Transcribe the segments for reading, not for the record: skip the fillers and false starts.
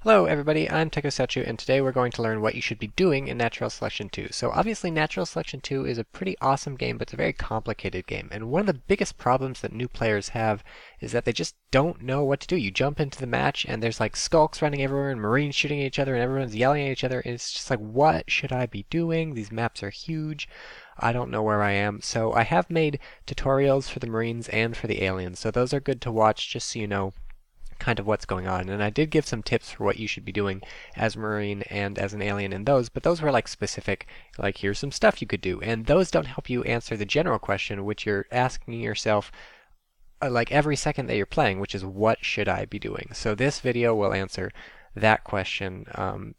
Hello everybody, I'm Tekosetsu, and today we're going to learn what you should be doing in Natural Selection 2. So obviously Natural Selection 2 is a pretty awesome game, but it's a very complicated game. And one of the biggest problems that new players have is that they just don't know what to do. You jump into the match and there's like skulks running everywhere and marines shooting at each other and everyone's yelling at each other. And it's just like, what should I be doing? These maps are huge. I don't know where I am. So I have made tutorials for the marines and for the aliens. So those are good to watch just so you know kind of what's going on. And I did give some tips for what you should be doing as a Marine and as an alien in those, but those were like specific, like here's some stuff you could do. And those don't help you answer the general question, which you're asking yourself like every second that you're playing, which is what should I be doing? So this video will answer that question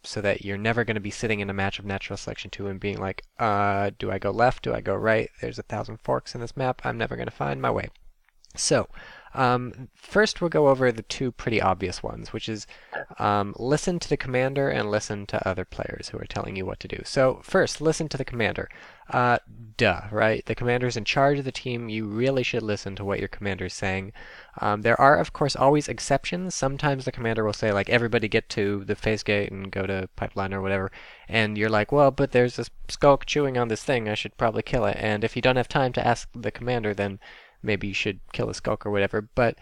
so that you're never going to be sitting in a match of Natural Selection 2 and being like, do I go left? Do I go right? There's 1,000 forks in this map. I'm never going to find my way. So, first we'll go over the two pretty obvious ones, which is listen to the commander and listen to other players who are telling you what to do. So first, listen to the commander. Right? The commander's in charge of the team. You really should listen to what your commander's saying. There are, of course, always exceptions. Sometimes the commander will say, like, everybody get to the phase gate and go to pipeline or whatever. And you're like, well, but there's this skulk chewing on this thing. I should probably kill it. And if you don't have time to ask the commander, then maybe you should kill a skulk or whatever. But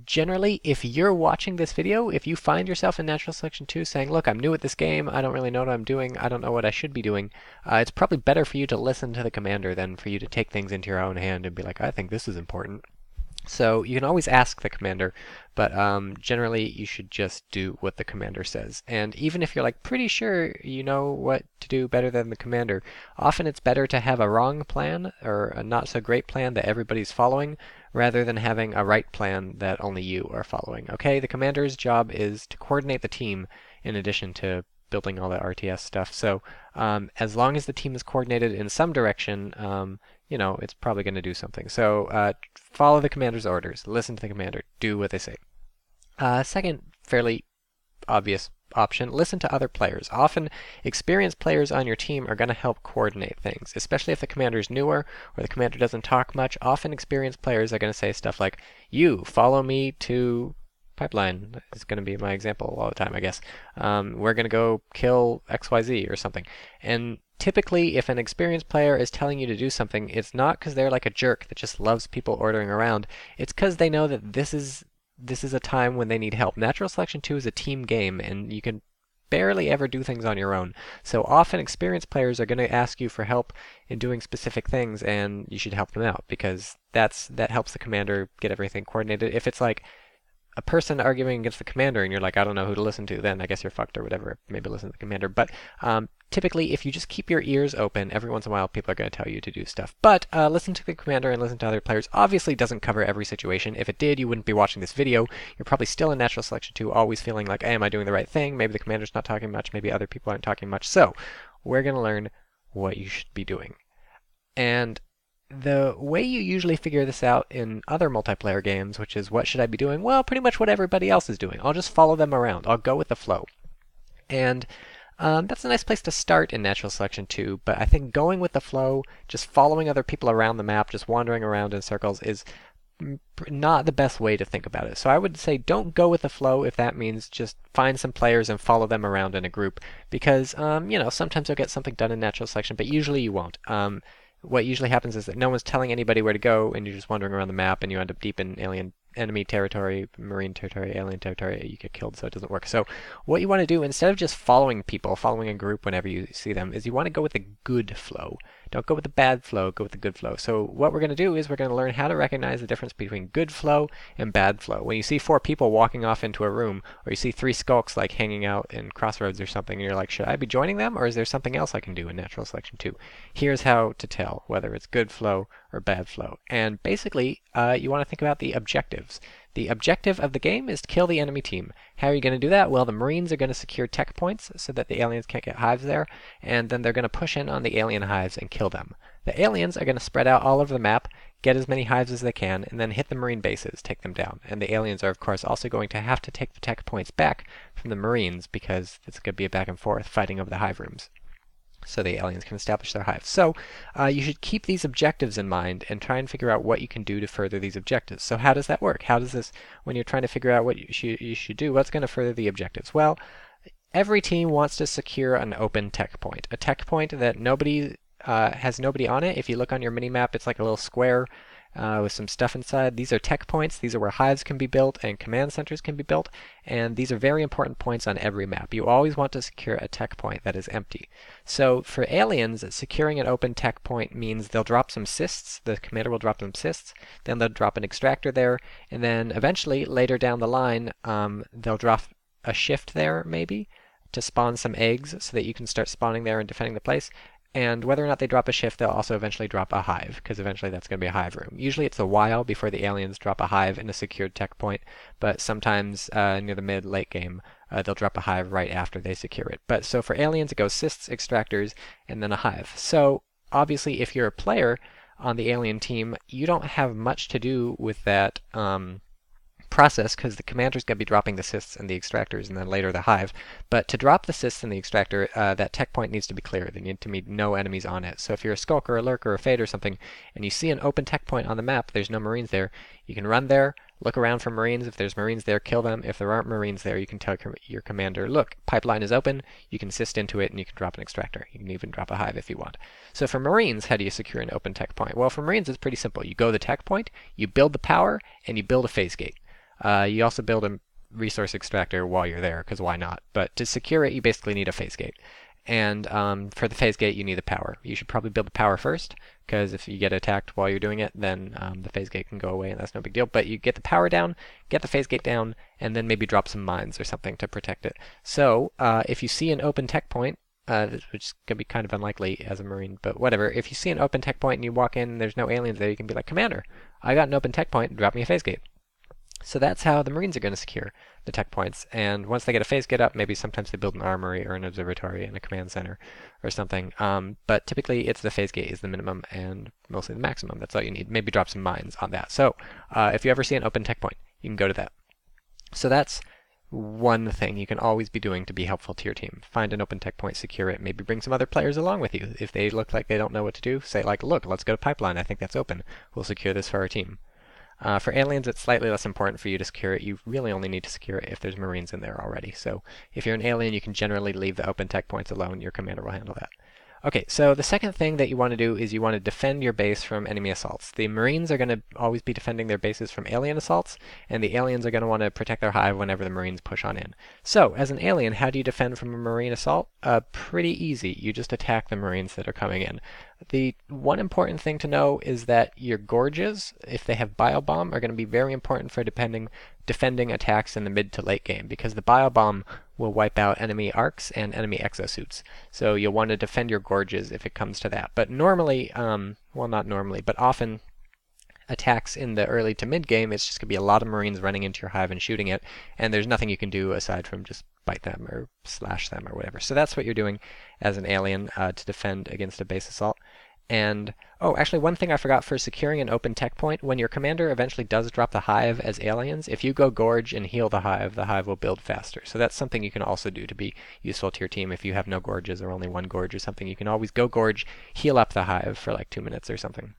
generally, if you're watching this video, if you find yourself in Natural Selection 2 saying, look, I'm new at this game, I don't really know what I'm doing, I don't know what I should be doing, it's probably better for you to listen to the commander than for you to take things into your own hand and be like, I think this is important. So you can always ask the commander, but generally you should just do what the commander says. And even if you're like pretty sure you know what to do better than the commander, often it's better to have a wrong plan or a not so great plan that everybody's following rather than having a right plan that only you are following. Okay, the commander's job is to coordinate the team in addition to building all the RTS stuff. So as long as the team is coordinated in some direction, you know, it's probably going to do something. So follow the commander's orders. Listen to the commander. Do what they say. Second, fairly obvious option, listen to other players. Often, experienced players on your team are going to help coordinate things, especially if the commander is newer or the commander doesn't talk much. Often, experienced players are going to say stuff like, you, follow me to pipeline is going to be my example all the time, I guess. We're going to go kill XYZ or something. And typically, if an experienced player is telling you to do something, it's not because they're like a jerk that just loves people ordering around. It's because they know that this is a time when they need help. Natural Selection 2 is a team game, and you can barely ever do things on your own. So often experienced players are going to ask you for help in doing specific things, and you should help them out because that helps the commander get everything coordinated. If it's like a person arguing against the commander and you're like, I don't know who to listen to, then I guess you're fucked or whatever. Maybe listen to the commander. But typically, if you just keep your ears open, every once in a while people are going to tell you to do stuff. But listen to the commander and listen to other players obviously doesn't cover every situation. If it did, you wouldn't be watching this video. You're probably still in Natural Selection 2, always feeling like, hey, am I doing the right thing? Maybe the commander's not talking much. Maybe other people aren't talking much. So we're going to learn what you should be doing. And the way you usually figure this out in other multiplayer games, which is what should I be doing? Well, pretty much what everybody else is doing. I'll just follow them around. I'll go with the flow. And that's a nice place to start in Natural Selection 2, but I think going with the flow, just following other people around the map, just wandering around in circles is not the best way to think about it. So I would say don't go with the flow if that means just find some players and follow them around in a group, because you know, sometimes you'll get something done in Natural Selection, but usually you won't. What usually happens is that no one's telling anybody where to go, and you're just wandering around the map, and you end up deep in enemy territory, marine territory, alien territory, you get killed, so it doesn't work. So what you want to do, instead of just following people, following a group whenever you see them, is you want to go with the good flow. Don't go with the bad flow, go with the good flow. So what we're going to do is we're going to learn how to recognize the difference between good flow and bad flow. When you see 4 people walking off into a room, or you see 3 skulks like hanging out in crossroads or something, and you're like, should I be joining them, or is there something else I can do in Natural Selection 2? Here's how to tell whether it's good flow or bad flow. And basically, you want to think about the objectives. The objective of the game is to kill the enemy team. How are you going to do that? Well, the Marines are going to secure tech points so that the aliens can't get hives there, and then they're going to push in on the alien hives and kill them. The aliens are going to spread out all over the map, get as many hives as they can, and then hit the Marine bases, take them down. And the aliens are, of course, also going to have to take the tech points back from the Marines because it's going to be a back and forth fighting over the hive rooms. so the aliens can establish their hive. So you should keep these objectives in mind and try and figure out what you can do to further these objectives. So how does that work? How does this, when you're trying to figure out what you should do, what's going to further the objectives? Well, every team wants to secure an open tech point, a tech point that nobody has nobody on it. If you look on your mini-map, it's like a little square with some stuff inside. These are tech points. These are where hives can be built and command centers can be built, and these are very important points on every map. You always want to secure a tech point that is empty. So for aliens, securing an open tech point means they'll drop some cysts. The commander will drop some cysts, then they'll drop an extractor there, and then eventually, later down the line, they'll drop a shift there, maybe, to spawn some eggs so that you can start spawning there and defending the place. And whether or not they drop a shift, they'll also eventually drop a hive, because eventually that's going to be a hive room. Usually it's a while before the aliens drop a hive in a secured tech point, but sometimes near the mid-late game, they'll drop a hive right after they secure it. But so for aliens, it goes cysts, extractors, and then a hive. So obviously, if you're a player on the alien team, you don't have much to do with that process, because the commander's going to be dropping the cysts and the extractors and then later the hive. But to drop the cysts and the extractor, that tech point needs to be clear. There need to be no enemies on it. So if you're a skulk or a lurk or a fade or something, and you see an open tech point on the map, there's no marines there, you can run there, look around for marines. If there's marines there, kill them. If there aren't marines there, you can tell your commander, look, pipeline is open, you can cyst into it and you can drop an extractor. You can even drop a hive if you want. So for marines, how do you secure an open tech point? Well, for marines, it's pretty simple. You go to the tech point, you build the power, and you build a phase gate. You also build a resource extractor while you're there, because why not? But to secure it, you basically need a phase gate. And for the phase gate, you need the power. You should probably build the power first, because if you get attacked while you're doing it, then the phase gate can go away, and that's no big deal. But you get the power down, get the phase gate down, and then maybe drop some mines or something to protect it. So if you see an open tech point, which is going to be kind of unlikely as a marine, but whatever. If you see an open tech point and you walk in and there's no aliens there, you can be like, Commander, I got an open tech point, drop me a phase gate. So that's how the Marines are going to secure the tech points. And once they get a phase gate up, maybe sometimes they build an armory or an observatory and a command center or something. But typically it's the phase gate is the minimum and mostly the maximum. That's all you need. Maybe drop some mines on that. So if you ever see an open tech point, you can go to that. So that's one thing you can always be doing to be helpful to your team. Find an open tech point, secure it, maybe bring some other players along with you. If they look like they don't know what to do, say like, look, let's go to pipeline. I think that's open. We'll secure this for our team. For aliens, it's slightly less important for you to secure it. You really only need to secure it if there's marines in there already. So if you're an alien, you can generally leave the open tech points alone. Your commander will handle that. Okay, so the second thing that you want to do is you want to defend your base from enemy assaults. The marines are going to always be defending their bases from alien assaults, and the aliens are going to want to protect their hive whenever the marines push on in. So, as an alien, how do you defend from a marine assault? Pretty easy. You just attack the marines that are coming in. The one important thing to know is that your gorges, if they have biobomb, are going to be very important for defending attacks in the mid to late game, because the biobomb will wipe out enemy arcs and enemy exosuits. So you'll want to defend your gorges if it comes to that. But normally, well, not normally, but often attacks in the early to mid game, it's just going to be a lot of marines running into your hive and shooting it, and there's nothing you can do aside from just bite them or slash them or whatever. So that's what you're doing as an alien to defend against a base assault. And, oh, actually one thing I forgot for securing an open tech point, when your commander eventually does drop the hive as aliens, if you go gorge and heal the hive will build faster. So that's something you can also do to be useful to your team. If you have no gorges or only one gorge or something, you can always go gorge, heal up the hive for like 2 minutes or something.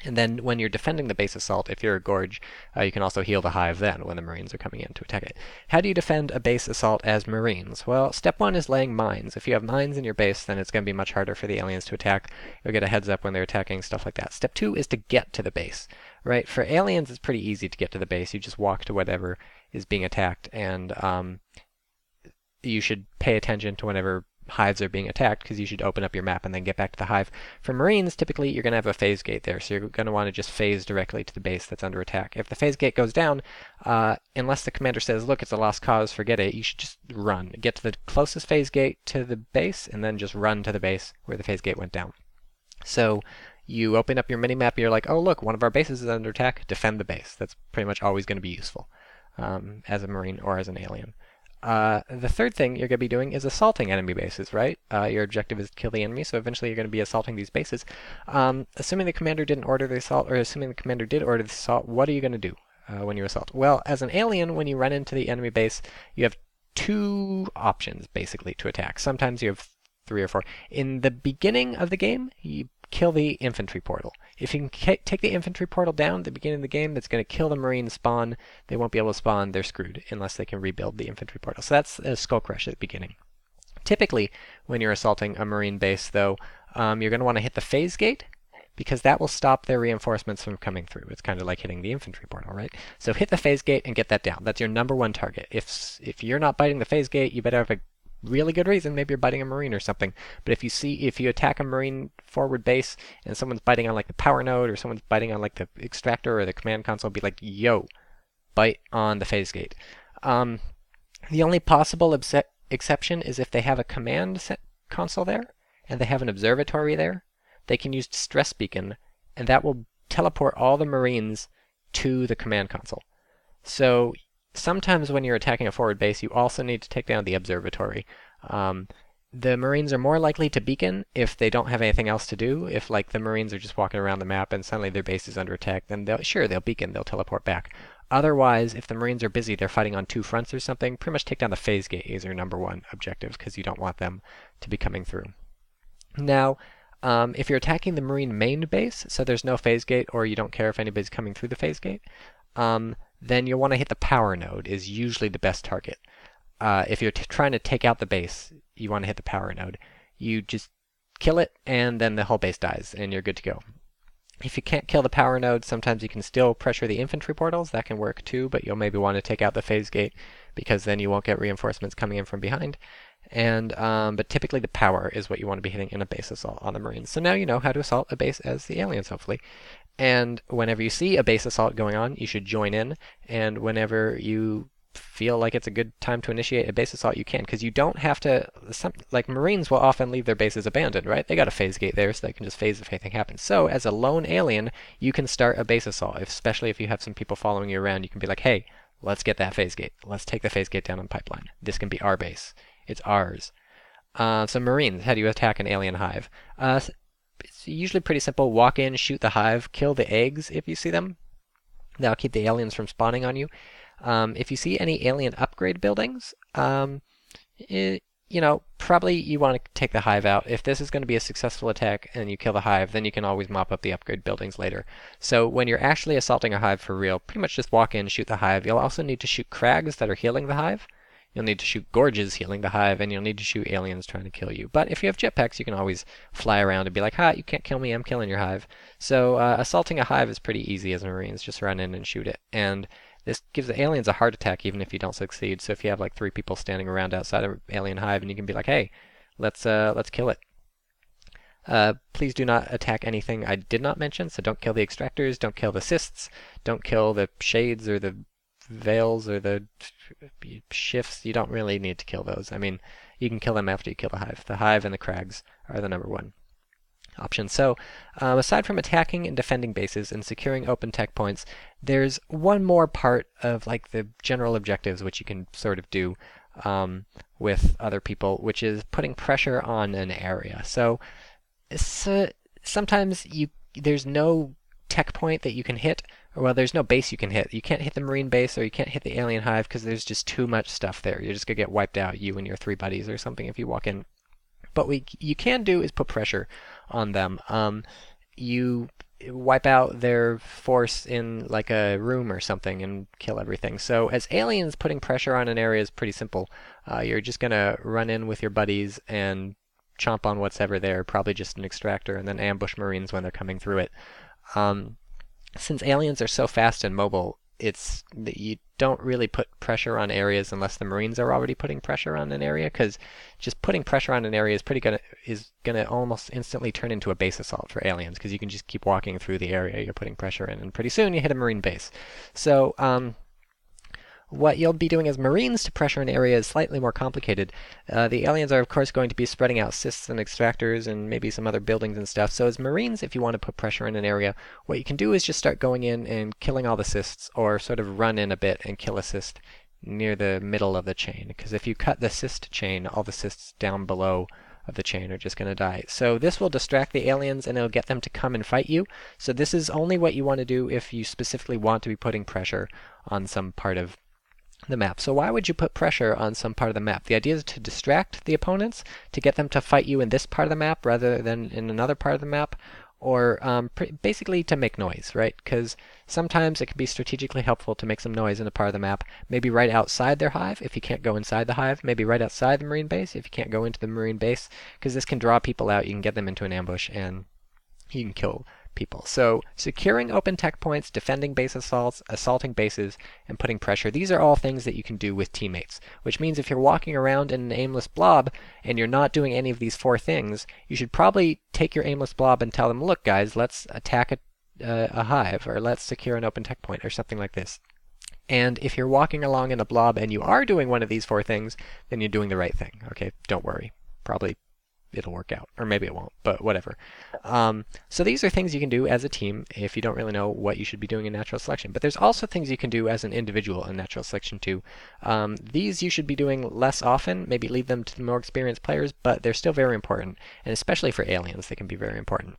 And then when you're defending the base assault, if you're a gorge, you can also heal the hive then when the marines are coming in to attack it. How do you defend a base assault as marines? Well, step one is laying mines. If you have mines in your base, then it's going to be much harder for the aliens to attack. You'll get a heads up when they're attacking, stuff like that. Step two is to get to the base, right? For aliens, it's pretty easy to get to the base. You just walk to whatever is being attacked, and you should pay attention to whenever hives are being attacked, because you should open up your map and then get back to the hive. For marines, typically you're going to have a phase gate there, so you're going to want to just phase directly to the base that's under attack. If the phase gate goes down, unless the commander says, look, it's a lost cause, forget it, you should just run. Get to the closest phase gate to the base, and then just run to the base where the phase gate went down. So you open up your minimap, you're like, oh look, one of our bases is under attack, defend the base. That's pretty much always going to be useful as a marine or as an alien. The third thing you're going to be doing is assaulting enemy bases, right? Your objective is to kill the enemy, so eventually you're going to be assaulting these bases. Assuming the commander didn't order the assault, or assuming the commander did order the assault, what are you going to do when you assault? Well, as an alien, when you run into the enemy base, you have two options, basically, to attack. Sometimes you have 3 or 4. In the beginning of the game, you kill the infantry portal. If you can take the infantry portal down at the beginning of the game, that's going to kill the marine spawn. They won't be able to spawn. They're screwed unless they can rebuild the infantry portal. So that's a skull crush at the beginning. Typically, when you're assaulting a marine base, though, you're going to want to hit the phase gate, because that will stop their reinforcements from coming through. It's kind of like hitting the infantry portal, right? So hit the phase gate and get that down. That's your number one target. If you're not biting the phase gate, you better have a really good reason. Maybe you're biting a marine or something. But if you attack a marine forward base and someone's biting on like the power node, or someone's biting on like the extractor or the command console, be like, yo, bite on the phase gate. The only possible exception is if they have a command console there and they have an observatory there. They can use distress beacon, and that will teleport all the marines to the command console. So sometimes when you're attacking a forward base, you also need to take down the observatory. The marines are more likely to beacon if they don't have anything else to do. If like the marines are just walking around the map and suddenly their base is under attack, then they'll beacon, they'll teleport back. Otherwise, if the marines are busy, they're fighting on 2 fronts or something, pretty much take down the phase gate is your number one objective, because you don't want them to be coming through. Now, if you're attacking the marine main base, so there's no phase gate, or you don't care if anybody's coming through the phase gate, then you'll want to hit the power node is usually the best target. If you're trying to take out the base, you want to hit the power node. You just kill it, and then the whole base dies, and you're good to go. If you can't kill the power node, sometimes you can still pressure the infantry portals. That can work too, but you'll maybe want to take out the phase gate, because then you won't get reinforcements coming in from behind. But typically the power is what you want to be hitting in a base assault on the marines. So now you know how to assault a base as the aliens, hopefully. And whenever you see a base assault going on, you should join in. And whenever you feel like it's a good time to initiate a base assault, you can, because you don't have to. Like marines will often leave their bases abandoned, right? They got a phase gate there, so they can just phase if anything happens. So as a lone alien, you can start a base assault, especially if you have some people following you around. You can be like, hey, let's get that phase gate. Let's take the phase gate down on pipeline. This can be our base. It's ours. So marines, how do you attack an alien hive? It's usually pretty simple. Walk in, shoot the hive, kill the eggs if you see them. That'll keep the aliens from spawning on you. If you see any alien upgrade buildings, probably you want to take the hive out. If this is going to be a successful attack and you kill the hive, then you can always mop up the upgrade buildings later. So when you're actually assaulting a hive for real, pretty much just walk in, shoot the hive. You'll also need to shoot crags that are healing the hive. You'll need to shoot gorges healing the hive, and you'll need to shoot aliens trying to kill you. But if you have jetpacks, you can always fly around and be like, ha, you can't kill me, I'm killing your hive. So assaulting a hive is pretty easy as Marines. Just run in and shoot it. And this gives the aliens a heart attack even if you don't succeed. So if you have like 3 people standing around outside of an alien hive, and you can be like, hey, let's kill it. Please do not attack anything I did not mention. So don't kill the extractors, don't kill the cysts, don't kill the shades or the veils or the shifts. You don't really need to kill those. I mean, you can kill them after you kill the hive. The hive and the crags are the number one option. So aside from attacking and defending bases and securing open tech points, there's one more part of like the general objectives which you can sort of do with other people, which is putting pressure on an area. So sometimes there's no tech point that you can hit, or well, there's no base you can hit. You can't hit the marine base, or you can't hit the alien hive because there's just too much stuff there. You're just gonna get wiped out, you and your 3 buddies or something, if you walk in. But what you can do is put pressure on them. You wipe out their force in like a room or something and kill everything. So as aliens, putting pressure on an area is pretty simple. You're just gonna run in with your buddies and chomp on what's ever there, probably just an extractor, and then ambush marines when they're coming through it. Since aliens are so fast and mobile, it's that you don't really put pressure on areas unless the marines are already putting pressure on an area, because just putting pressure on an area is gonna almost instantly turn into a base assault for aliens, because you can just keep walking through the area you're putting pressure in, and pretty soon you hit a marine base. So what you'll be doing as marines to pressure an area is slightly more complicated. The aliens are of course going to be spreading out cysts and extractors and maybe some other buildings and stuff. So as marines, if you want to put pressure in an area, what you can do is just start going in and killing all the cysts, or sort of run in a bit and kill a cyst near the middle of the chain. Because if you cut the cyst chain, all the cysts down below of the chain are just going to die. So this will distract the aliens and it'll get them to come and fight you. So this is only what you want to do if you specifically want to be putting pressure on some part of the map. So why would you put pressure on some part of the map? The idea is to distract the opponents, to get them to fight you in this part of the map rather than in another part of the map, or basically to make noise, right? Because sometimes it can be strategically helpful to make some noise in a part of the map, maybe right outside their hive if you can't go inside the hive, maybe right outside the marine base if you can't go into the marine base, because this can draw people out, you can get them into an ambush, and you can kill people. So securing open tech points, defending base assaults, assaulting bases, and putting pressure, these are all things that you can do with teammates, which means if you're walking around in an aimless blob and you're not doing any of these four things, you should probably take your aimless blob and tell them, look guys, let's attack a hive, or let's secure an open tech point, or something like this. And if you're walking along in a blob and you are doing one of these four things, then you're doing the right thing. Okay, don't worry. Probably it'll work out, or maybe it won't, but whatever. So these are things you can do as a team if you don't really know what you should be doing in natural selection. But there's also things you can do as an individual in natural selection too. These you should be doing less often, maybe leave them to the more experienced players, but they're still very important, and especially for aliens, they can be very important.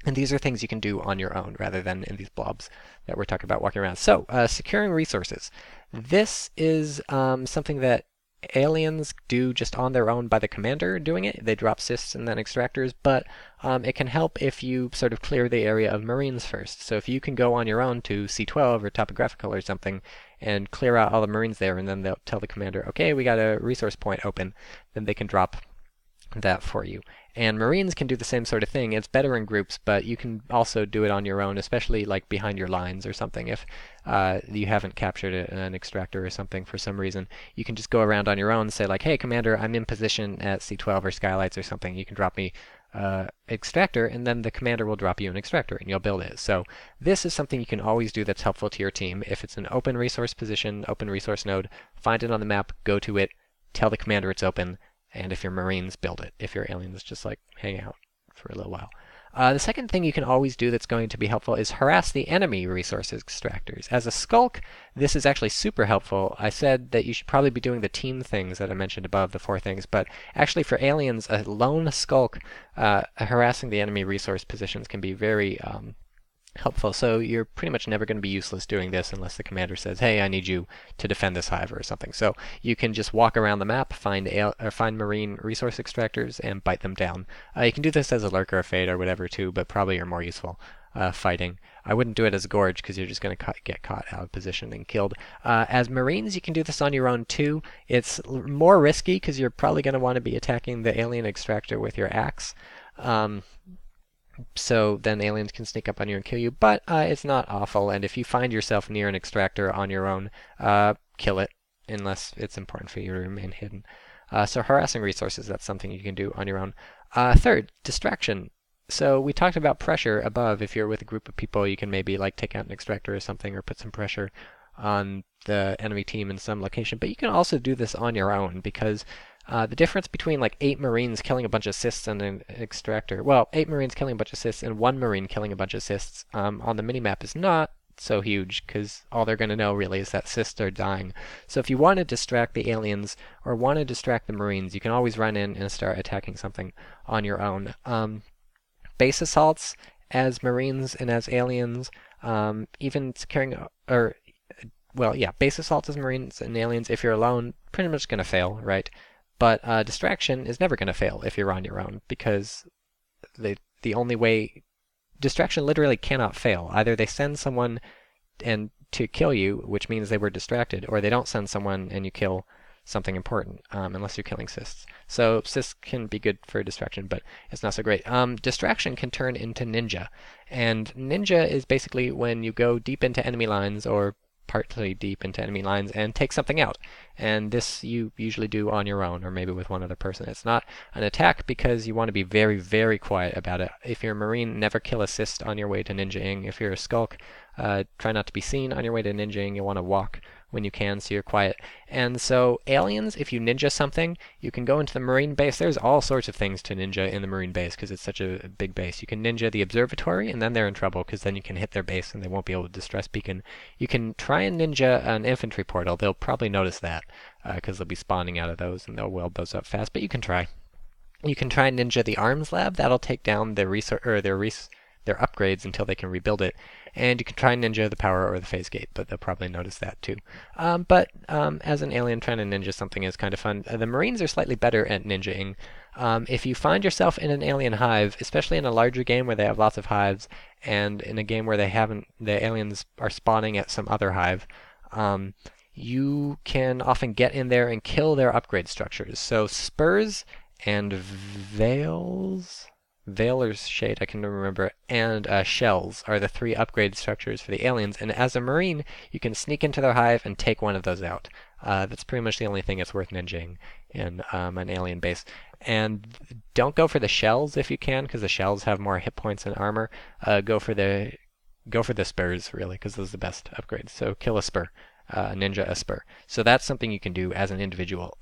And these are things you can do on your own rather than in these blobs that we're talking about walking around. So, securing resources. This is something that aliens do just on their own by the commander doing it. They drop cysts and then extractors, but it can help if you sort of clear the area of marines first. So if you can go on your own to C12 or topographical or something and clear out all the marines there, and then they'll tell the commander, okay, we got a resource point open, then they can drop that for you. And Marines can do the same sort of thing. It's better in groups, but you can also do it on your own, especially like behind your lines or something. If you haven't captured an extractor or something for some reason, you can just go around on your own and say like, hey, Commander, I'm in position at C12 or Skylights or something. You can drop me extractor, and then the commander will drop you an extractor, and you'll build it. So this is something you can always do that's helpful to your team. If it's an open resource position, open resource node, find it on the map, go to it, tell the commander it's open, and if you're Marines, build it. If you're aliens, just like hang out for a little while. The second thing you can always do that's going to be helpful is harass the enemy resource extractors. As a skulk, this is actually super helpful. I said that you should probably be doing the team things that I mentioned above, the four things, but actually for aliens, a lone skulk harassing the enemy resource positions can be very helpful. So you're pretty much never going to be useless doing this unless the commander says, hey, I need you to defend this hive or something. So you can just walk around the map, find marine resource extractors, and bite them down. You can do this as a lurk or a fade or whatever too, but probably you're more useful fighting. I wouldn't do it as a gorge because you're just going to get caught out of position and killed. As Marines, you can do this on your own too. It's more risky because you're probably going to want to be attacking the alien extractor with your axe. So then aliens can sneak up on you and kill you, but it's not awful, and if you find yourself near an extractor on your own, kill it, unless it's important for you to remain hidden. So harassing resources, that's something you can do on your own. Third, distraction. So we talked about pressure above. If you're with a group of people, you can maybe like take out an extractor or something, or put some pressure on the enemy team in some location, but you can also do this on your own, because the difference between like 8 Marines killing a bunch of cysts and an extractor, well, 8 Marines killing a bunch of cysts and 1 Marine killing a bunch of cysts on the minimap is not so huge, because all they're going to know really is that cysts are dying. So if you want to distract the aliens or want to distract the Marines, you can always run in and start attacking something on your own. Base assaults as Marines and as aliens, even securing, or well, yeah, base assaults as Marines and aliens, if you're alone, pretty much going to fail, right? But distraction is never going to fail if you're on your own, because the only way distraction literally cannot fail. Either they send someone and to kill you, which means they were distracted, or they don't send someone and you kill something important, unless you're killing cysts. So cysts can be good for distraction, but it's not so great. Distraction can turn into ninja, and ninja is basically when you go deep into enemy lines, or partly deep into enemy lines, and take something out. And this you usually do on your own, or maybe with one other person. It's not an attack because you want to be very, very quiet about it. If you're a Marine, never kill a cyst on your way to ninjaing. If you're a skulk, try not to be seen on your way to ninjaing. You want to walk when you can, so you're quiet. And so aliens, if you ninja something, you can go into the Marine base. There's all sorts of things to ninja in the Marine base because it's such a big base. You can ninja the observatory, and then they're in trouble because then you can hit their base and they won't be able to distress beacon. You can try and ninja an infantry portal. They'll probably notice that because they'll be spawning out of those and they'll weld those up fast, but you can try. You can try and ninja the arms lab. That'll take down the their upgrades until they can rebuild it. And you can try and ninja the power or the phase gate, but they'll probably notice that too. As an alien, trying to ninja something is kind of fun. The Marines are slightly better at ninjaing. If you find yourself in an alien hive, especially in a larger game where they have lots of hives, and in a game where the aliens are spawning at some other hive, you can often get in there and kill their upgrade structures. So spurs and veil or shade, I can remember, and shells are the 3 upgrade structures for the aliens. And as a Marine, you can sneak into their hive and take one of those out. That's pretty much the only thing that's worth ninjing in an alien base. And don't go for the shells if you can, because the shells have more hit points and armor. Go for the spurs, really, because those are the best upgrades. So kill a spur. Ninja a spur. So that's something you can do as an individual.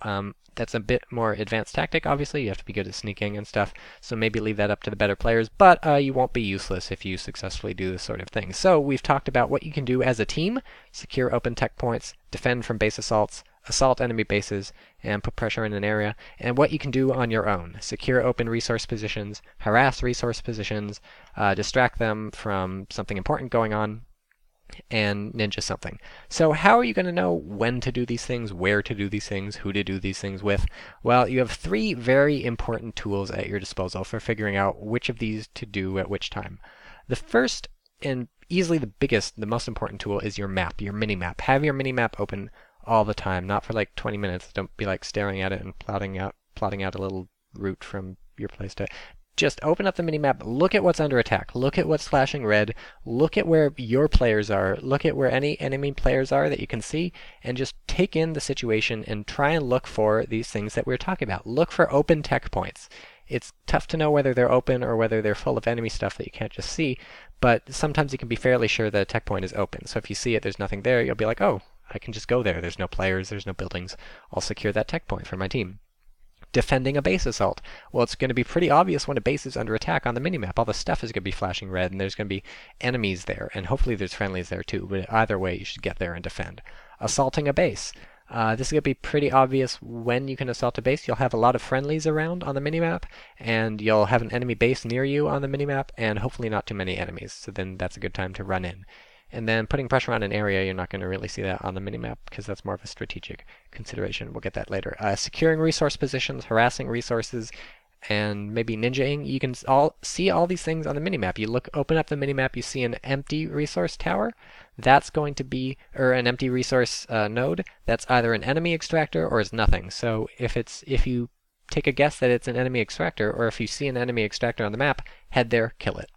That's a bit more advanced tactic, obviously. You have to be good at sneaking and stuff, so maybe leave that up to the better players, but you won't be useless if you successfully do this sort of thing. So we've talked about what you can do as a team: secure open tech points, defend from base assaults, assault enemy bases, and put pressure in an area, and what you can do on your own: secure open resource positions, harass resource positions, distract them from something important going on, and ninja something. So how are you going to know when to do these things, where to do these things, who to do these things with? Well, you have 3 very important tools at your disposal for figuring out which of these to do at which time. The first, and easily the biggest, the most important tool, is your map, your mini-map. Have your mini-map open all the time, not for like 20 minutes. Don't be like staring at it and plotting out a little route from your place to... Just open up the minimap, look at what's under attack, look at what's flashing red, look at where your players are, look at where any enemy players are that you can see, and just take in the situation and try and look for these things that we're talking about. Look for open tech points. It's tough to know whether they're open or whether they're full of enemy stuff that you can't just see, but sometimes you can be fairly sure that a tech point is open. So if you see it, there's nothing there, you'll be like, oh, I can just go there. There's no players, there's no buildings. I'll secure that tech point for my team. Defending a base assault. Well, it's going to be pretty obvious when a base is under attack on the minimap. All the stuff is going to be flashing red, and there's going to be enemies there, and hopefully there's friendlies there too, but either way, you should get there and defend. Assaulting a base. This is going to be pretty obvious when you can assault a base. You'll have a lot of friendlies around on the minimap, and you'll have an enemy base near you on the minimap, and hopefully not too many enemies, so then that's a good time to run in. And then putting pressure on an area, you're not going to really see that on the minimap because that's more of a strategic consideration. We'll get that later. Securing resource positions, harassing resources, and maybe ninjaing. You can see all these things on the minimap. You open up the minimap, you see an empty resource tower. That's going to be, or an empty resource node. That's either an enemy extractor or is nothing. So if you take a guess that it's an enemy extractor, or if you see an enemy extractor on the map, head there, kill it.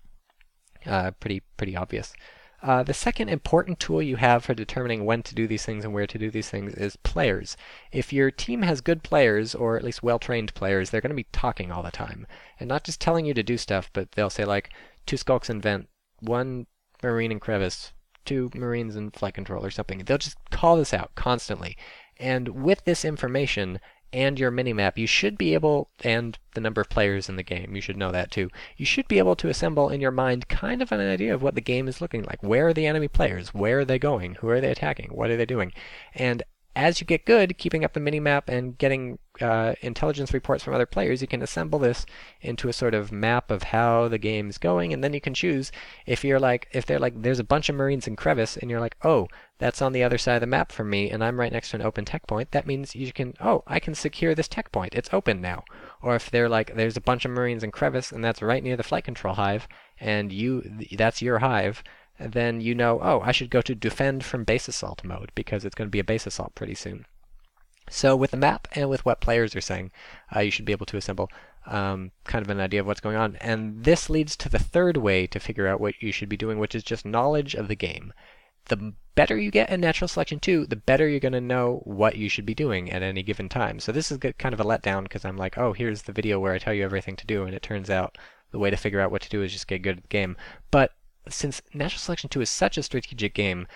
Pretty obvious. The second important tool you have for determining when to do these things and where to do these things is players. If your team has good players, or at least well-trained players, they're going to be talking all the time. And not just telling you to do stuff, but they'll say like, 2 skulks in vent, 1 marine in crevice, 2 marines in flight control or something. They'll just call this out constantly. And with this information and your minimap, you should be able, and the number of players in the game, you should know that too, you should be able to assemble in your mind kind of an idea of what the game is looking like. Where are the enemy players? Where are they going? Who are they attacking? What are they doing? And as you get good keeping up the minimap and getting intelligence reports from other players, you can assemble this into a sort of map of how the game's going, and then you can choose if they're like, there's a bunch of marines in crevice, and you're like, oh, that's on the other side of the map from me, and I'm right next to an open tech point. That means you can, oh, I can secure this tech point. It's open now. Or if they're like, there's a bunch of marines in crevice, and that's right near the flight control hive, and that's your hive, then you know, oh, I should go to defend from base assault mode because it's going to be a base assault pretty soon. So with the map and with what players are saying, you should be able to assemble kind of an idea of what's going on. And this leads to the third way to figure out what you should be doing, which is just knowledge of the game. The better you get in Natural Selection 2, the better you're going to know what you should be doing at any given time. So this is kind of a letdown because I'm like, oh, here's the video where I tell you everything to do, and it turns out the way to figure out what to do is just get good at the game. But since Natural Selection 2 is such a strategic game,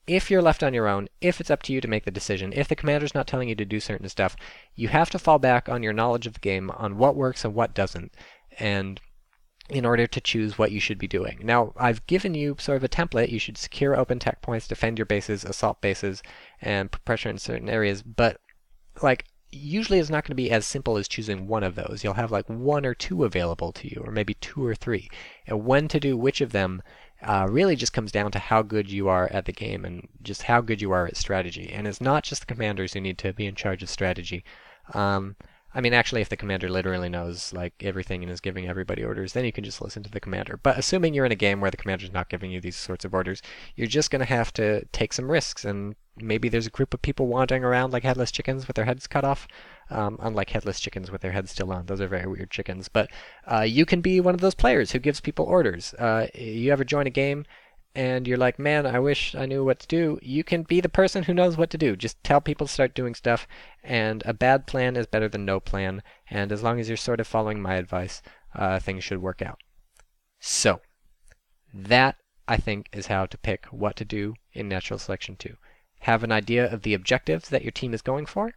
if you're left on your own, if it's up to you to make the decision, if the commander's not telling you to do certain stuff, you have to fall back on your knowledge of the game, on what works and what doesn't, and in order to choose what you should be doing. Now, I've given you sort of a template. You should secure open tech points, defend your bases, assault bases, and put pressure in certain areas, but like, usually it's not going to be as simple as choosing one of those. You'll have like one or two available to you, or maybe two or three. And when to do which of them really just comes down to how good you are at the game and just how good you are at strategy. And it's not just the commanders who need to be in charge of strategy. Um, I mean, actually, if the commander literally knows like everything and is giving everybody orders, then you can just listen to the commander. But assuming you're in a game where the commander's not giving you these sorts of orders, you're just going to have to take some risks. And maybe there's a group of people wandering around like headless chickens with their heads cut off. Unlike headless chickens with their heads still on. Those are very weird chickens. But you can be one of those players who gives people orders. You ever join a game and you're like, man, I wish I knew what to do. You can be the person who knows what to do. Just tell people to start doing stuff, and a bad plan is better than no plan. And as long as you're sort of following my advice, things should work out. So, that, I think, is how to pick what to do in Natural Selection 2. Have an idea of the objectives that your team is going for,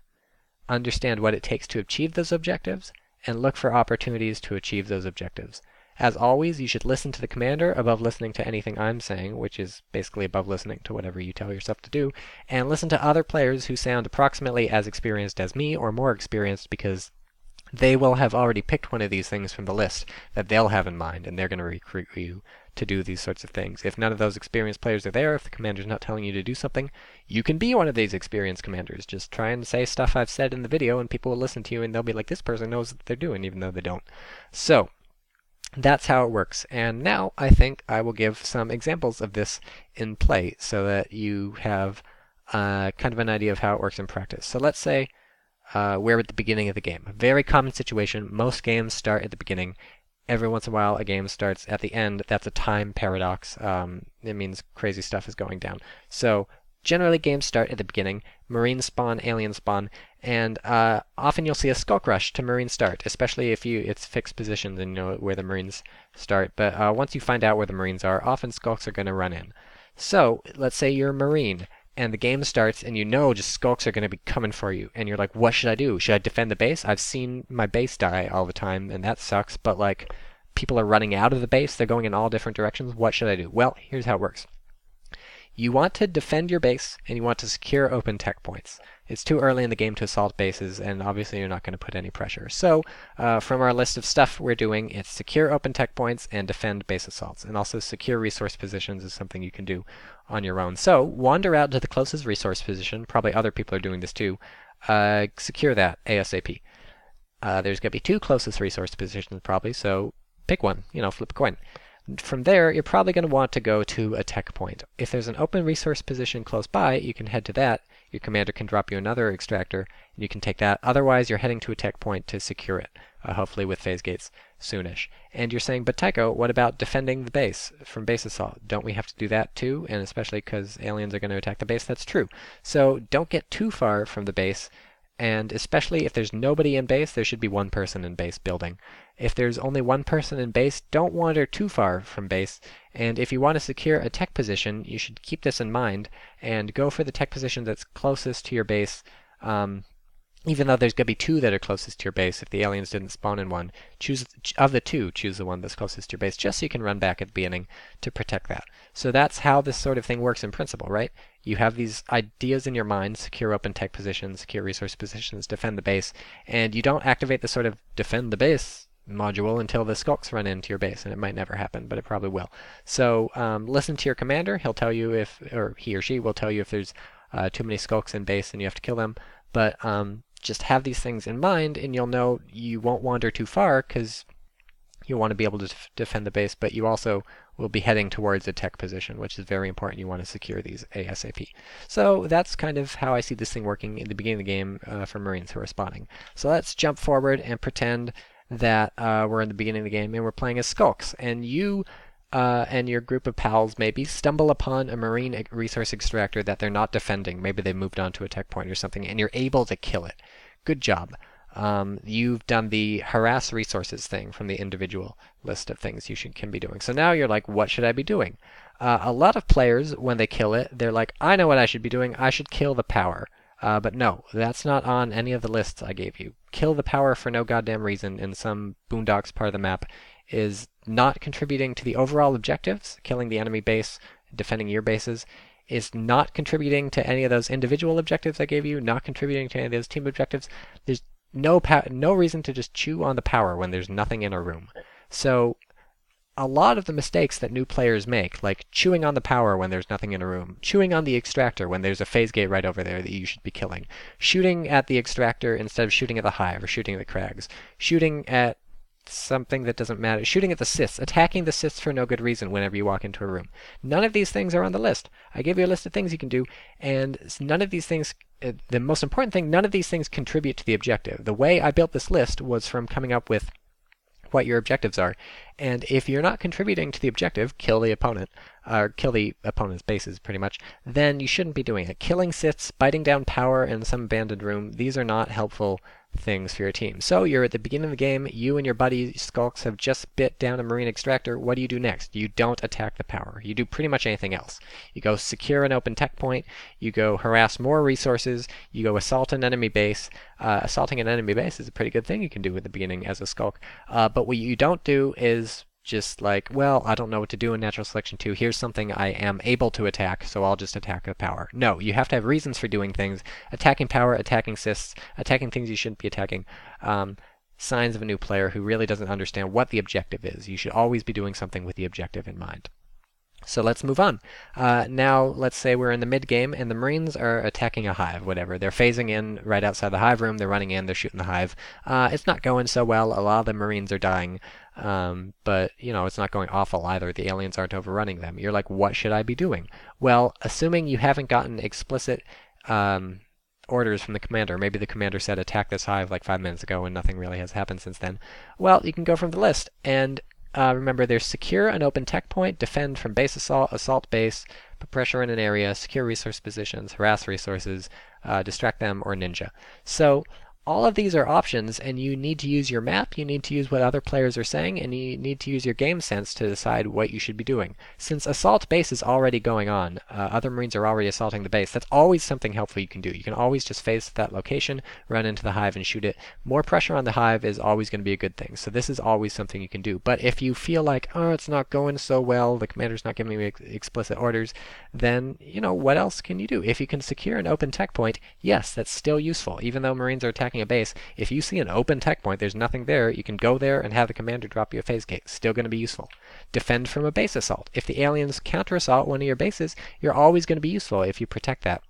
understand what it takes to achieve those objectives, and look for opportunities to achieve those objectives. As always, you should listen to the commander above listening to anything I'm saying, which is basically above listening to whatever you tell yourself to do, and listen to other players who sound approximately as experienced as me or more experienced, because they will have already picked one of these things from the list that they'll have in mind, and they're going to recruit you to do these sorts of things. If none of those experienced players are there, if the commander's not telling you to do something, you can be one of these experienced commanders. Just try and say stuff I've said in the video, and people will listen to you, and they'll be like, this person knows what they're doing, even though they don't. So, that's how it works. And now I think I will give some examples of this in play so that you have kind of an idea of how it works in practice. So let's say we're at the beginning of the game. A very common situation. Most games start at the beginning. Every once in a while, a game starts at the end. That's a time paradox. It means crazy stuff is going down. So generally, games start at the beginning. Marines spawn, aliens spawn, and often you'll see a skulk rush to Marine start, especially if it's fixed positions and you know where the Marines start. But once you find out where the Marines are, often skulks are going to run in. So let's say you're a Marine, and the game starts, and you know just skulks are going to be coming for you, and you're like, what should I do? Should I defend the base? I've seen my base die all the time, and that sucks, but like, people are running out of the base, they're going in all different directions. What should I do? Well, here's how it works. You want to defend your base, and you want to secure open tech points. It's too early in the game to assault bases, and obviously you're not going to put any pressure. So, from our list of stuff we're doing, it's secure open tech points and defend base assaults. And also secure resource positions is something you can do on your own. So, wander out to the closest resource position. Probably other people are doing this too. Secure that ASAP. There's going to be two closest resource positions probably, so pick one. Flip a coin. From there, you're probably going to want to go to a tech point. If there's an open resource position close by, you can head to that. Your commander can drop you another extractor, and you can take that. Otherwise, you're heading to a tech point to secure it, hopefully with phase gates soonish. And you're saying, but Tycho, what about defending the base from base assault? Don't we have to do that too? And especially because aliens are going to attack the base, that's true. So don't get too far from the base. And especially if there's nobody in base, there should be one person in base building. If there's only one person in base, don't wander too far from base. And if you want to secure a tech position, you should keep this in mind and go for the tech position that's closest to your base. Even though there's going to be two that are closest to your base, if the aliens didn't spawn in one, choose the one that's closest to your base, just so you can run back at the beginning to protect that. So that's how this sort of thing works in principle, right? You have these ideas in your mind: secure open tech positions, secure resource positions, defend the base, and you don't activate the sort of defend the base module until the skulks run into your base, and it might never happen, but it probably will. So listen to your commander. He'll tell you or he or she will tell you if there's too many skulks in base and you have to kill them. But just have these things in mind, and you'll know you won't wander too far because you want to be able to defend the base, but you also will be heading towards a tech position, which is very important. You want to secure these ASAP. So that's kind of how I see this thing working in the beginning of the game for Marines who are spawning. So let's jump forward and pretend that we're in the beginning of the game and we're playing as skulks, and you and your group of pals maybe stumble upon a Marine resource extractor that they're not defending. Maybe they moved on to a tech point or something, and you're able to kill it. Good job. You've done the harass resources thing from the individual list of things you can be doing. So now you're like, what should I be doing? A lot of players, when they kill it, they're like, I know what I should be doing. I should kill the power. But no, that's not on any of the lists I gave you. Kill the power for no goddamn reason in some boondocks part of the map is not contributing to the overall objectives, killing the enemy base, defending your bases. is not contributing to any of those individual objectives I gave you, not contributing to any of those team objectives, there's no reason to just chew on the power when there's nothing in a room. So a lot of the mistakes that new players make, like chewing on the power when there's nothing in a room, chewing on the extractor when there's a phase gate right over there that you should be killing, shooting at the extractor instead of shooting at the hive or shooting at the crags, shooting at something that doesn't matter, shooting at the cysts, attacking the cysts for no good reason whenever you walk into a room. None of these things are on the list. I gave you a list of things you can do, and none of these things, the most important thing, none of these things contribute to the objective. The way I built this list was from coming up with what your objectives are. And if you're not contributing to the objective, kill the opponent, or kill the opponent's bases pretty much, then you shouldn't be doing it. Killing cysts, biting down power in some abandoned room, these are not helpful things for your team. So you're at the beginning of the game, you and your buddy Skulks have just bit down a marine extractor. What do next? You don't attack the power. You do pretty much anything else. You go secure an open tech point, you go harass more resources, you go assault an enemy base. Assaulting an enemy base is a pretty good thing you can do at the beginning as a Skulk. But what you don't do is just like, well, I don't know what to do in Natural Selection 2. Here's something I am able to attack, so I'll just attack the power. No, you have to have reasons for doing things. Attacking power, attacking cysts, attacking things you shouldn't be attacking. Signs of a new player who really doesn't understand what the objective is. You should always be doing something with the objective in mind. So let's move on. Now, let's say we're in the mid game and the Marines are attacking a hive, whatever. They're phasing in right outside the hive room. They're running in. They're shooting the hive. It's not going so well. A lot of the Marines are dying. But, you know, it's not going awful either. The aliens aren't overrunning them. You're like, what should I be doing? Well, assuming you haven't gotten explicit orders from the commander, maybe the commander said attack this hive like 5 minutes ago and nothing really has happened since then, well, you can go from the list. And remember, there's secure an open tech point, defend from base assault, assault base, put pressure in an area, secure resource positions, harass resources, distract them, or ninja. So all of these are options, and you need to use your map, you need to use what other players are saying, and you need to use your game sense to decide what you should be doing. Since assault base is already going on, other Marines are already assaulting the base, that's always something helpful you can do. You can always just phase that location, run into the hive, and shoot it. More pressure on the hive is always going to be a good thing, so this is always something you can do. But if you feel like, oh, it's not going so well, the commander's not giving me explicit orders, then, you know, what else can you do? If you can secure an open tech point, yes, that's still useful. Even though Marines are attacking a base, if you see an open tech point, there's nothing there, you can go there and have the commander drop you a phase gate. Still going to be useful. Defend from a base assault. If the aliens counter assault one of your bases, you're always going to be useful if you protect that.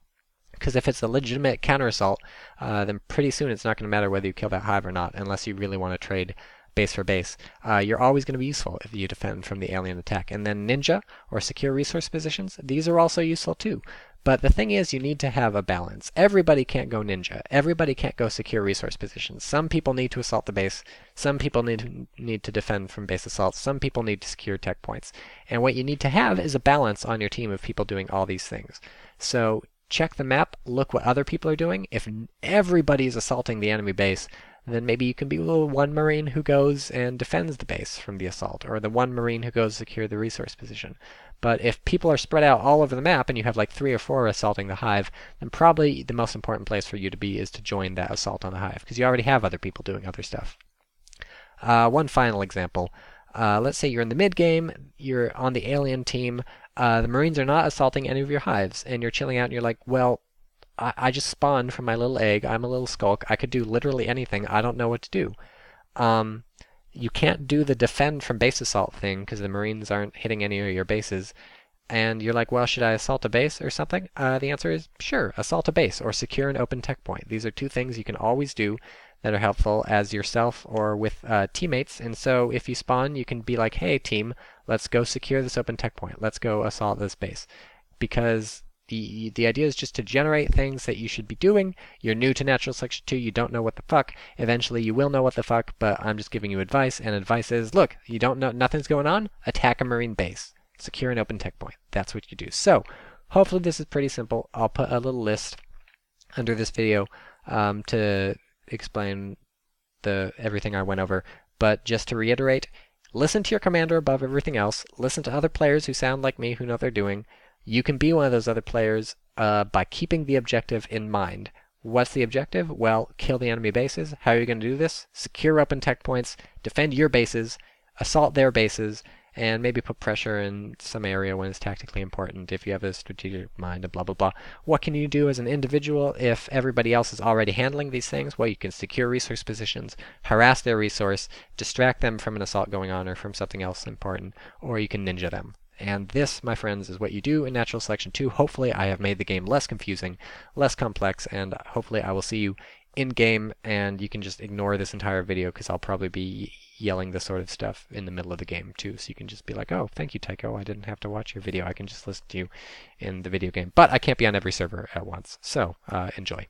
Because if it's a legitimate counter assault, then pretty soon it's not going to matter whether you kill that hive or not, unless you really want to trade base for base. You're always going to be useful if you defend from the alien attack. And then ninja or secure resource positions, these are also useful too. But the thing is, you need to have a balance. Everybody can't go ninja. Everybody can't go secure resource positions. Some people need to assault the base. Some people need to defend from base assaults. Some people need to secure tech points. And what you need to have is a balance on your team of people doing all these things. So check the map, look what other people are doing. If everybody's assaulting the enemy base, then maybe you can be the one Marine who goes and defends the base from the assault, or the one Marine who goes to secure the resource position. But if people are spread out all over the map and you have like 3 or 4 assaulting the hive, then probably the most important place for you to be is to join that assault on the hive, because you already have other people doing other stuff. One final example. Let's say you're in the mid game, you're on the alien team, the Marines are not assaulting any of your hives, and you're chilling out and you're like, well, I just spawned from my little egg, I'm a little Skulk, I could do literally anything, I don't know what to do. You can't do the defend from base assault thing because the Marines aren't hitting any of your bases. And you're like, well, should I assault a base or something? The answer is sure, assault a base or secure an open tech point. These are two things you can always do that are helpful as yourself or with teammates. And so if you spawn, you can be like, hey team, let's go secure this open tech point. Let's go assault this base. Because the idea is just to generate things that you should be doing. You're new to Natural Selection 2, you don't know what the fuck. Eventually you will know what the fuck, but I'm just giving you advice, and advice is, look, you don't know, nothing's going on? Attack a Marine base. Secure an open tech point. That's what you do. So, hopefully this is pretty simple. I'll put a little list under this video to explain everything I went over. But just to reiterate, listen to your commander above everything else. Listen to other players who sound like me, who know what they're doing. You can be one of those other players by keeping the objective in mind. What's the objective? Well, kill the enemy bases. How are you going to do this? Secure open tech points, defend your bases, assault their bases, and maybe put pressure in some area when it's tactically important if you have a strategic mind and blah blah blah. What can you do as an individual if everybody else is already handling these things? Well, you can secure resource positions, harass their resource, distract them from an assault going on or from something else important, or you can ninja them. And this, my friends, is what you do in Natural Selection 2. Hopefully I have made the game less confusing, less complex, and hopefully I will see you in-game, and you can just ignore this entire video because I'll probably be yelling this sort of stuff in the middle of the game too. So you can just be like, oh, thank you, Tycho. I didn't have to watch your video. I can just listen to you in the video game. But I can't be on every server at once. So enjoy.